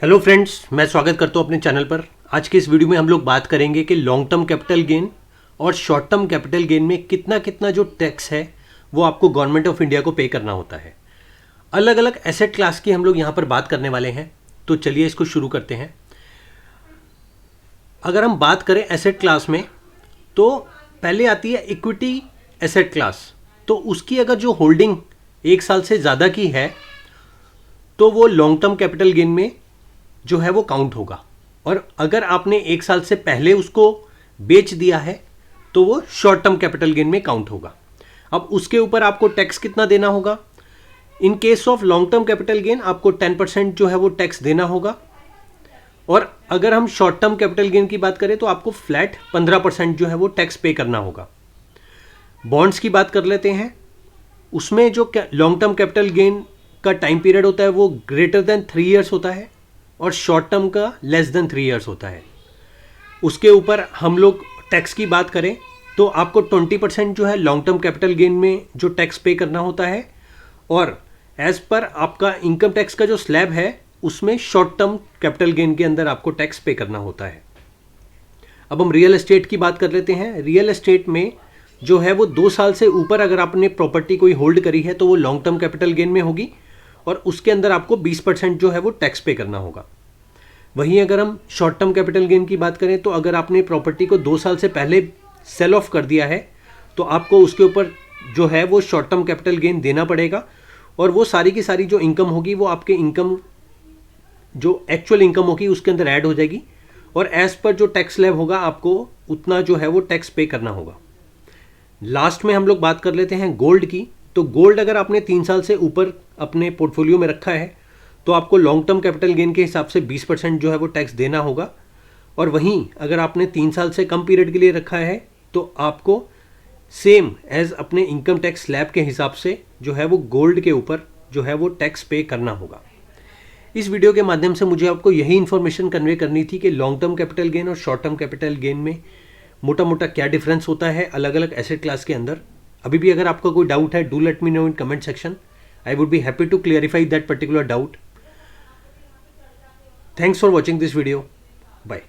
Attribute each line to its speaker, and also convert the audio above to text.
Speaker 1: Hello friends, मैं स्वागत करता हूं अपने चैनल पर। आज के इस वीडियो में हम लोग बात करेंगे कि लॉन्ग टर्म कैपिटल गेन और शॉर्ट टर्म कैपिटल गेन में कितना कितना जो टैक्स है वो आपको गवर्नमेंट ऑफ इंडिया को पे करना होता है। अलग अलग एसेट क्लास की हम लोग यहाँ पर बात करने वाले हैं, तो चलिए इसको शुरू करते हैं। अगर हम बात करें एसेट क्लास में, तो पहले आती है इक्विटी एसेट क्लास। तो उसकी अगर जो होल्डिंग 1 साल से ज़्यादा की है तो वो लॉन्ग टर्म कैपिटल गेन में जो है वो काउंट होगा, और अगर आपने 1 साल से पहले उसको बेच दिया है तो वो शॉर्ट टर्म कैपिटल गेन में काउंट होगा। अब उसके ऊपर आपको टैक्स कितना देना होगा? In case of long term capital gain आपको 10% जो है वो टैक्स देना होगा, और अगर हम शॉर्ट टर्म कैपिटल गेन की बात करें तो आपको फ्लैट 15% जो है वो टैक्स पे करना होगा। बॉन्ड्स की बात कर लेते हैं। उसमें जो लॉन्ग टर्म कैपिटल गेन का टाइम पीरियड होता है वो ग्रेटर देन 3 ईयर्स होता है, और शॉर्ट टर्म का लेस देन 3 ईयर्स होता है। उसके ऊपर हम लोग टैक्स की बात करें तो आपको 20% जो है लॉन्ग टर्म कैपिटल गेन में जो टैक्स पे करना होता है, और एज पर आपका इनकम टैक्स का जो स्लैब है उसमें शॉर्ट टर्म कैपिटल गेन के अंदर आपको टैक्स पे करना होता है। अब हम रियल एस्टेट की बात कर लेते हैं। रियल एस्टेट में जो है वो 2 साल से ऊपर अगर आपने प्रॉपर्टी कोई होल्ड करी है तो वो लॉन्ग टर्म कैपिटल गेन में होगी, और उसके अंदर आपको 20% जो है वो टैक्स पे करना होगा। वहीं अगर हम शॉर्ट टर्म कैपिटल गेन की बात करें तो अगर आपने प्रॉपर्टी को 2 साल से पहले सेल ऑफ कर दिया है तो आपको उसके ऊपर जो है वो शॉर्ट टर्म कैपिटल गेन देना पड़ेगा, और वो सारी की सारी जो इनकम होगी वो आपके इनकम जो एक्चुअल इनकम होगी उसके अंदर ऐड हो जाएगी, और एज पर जो टैक्स स्लैब होगा आपको उतना जो है वो टैक्स पे करना होगा। लास्ट में हम लोग बात कर लेते हैं गोल्ड की। तो गोल्ड अगर आपने 3 साल से ऊपर अपने पोर्टफोलियो में रखा है तो आपको लॉन्ग टर्म कैपिटल गेन के हिसाब से 20% जो है वो टैक्स देना होगा, और वहीं अगर आपने 3 साल से कम पीरियड के लिए रखा है तो आपको सेम एज अपने इनकम टैक्स स्लैब के हिसाब से जो है वो गोल्ड के ऊपर जो है वो टैक्स पे करना होगा। इस वीडियो के माध्यम से मुझे आपको यही इन्फॉर्मेशन कन्वे करनी थी कि लॉन्ग टर्म कैपिटल गेन और शॉर्ट टर्म कैपिटल गेन में मोटा मोटा क्या डिफरेंस होता है अलग अलग एसेट क्लास के अंदर। अभी भी अगर आपका कोई डाउट है, do let me know in comment section. I would be happy to clarify that particular doubt. Thanks for watching this video. Bye.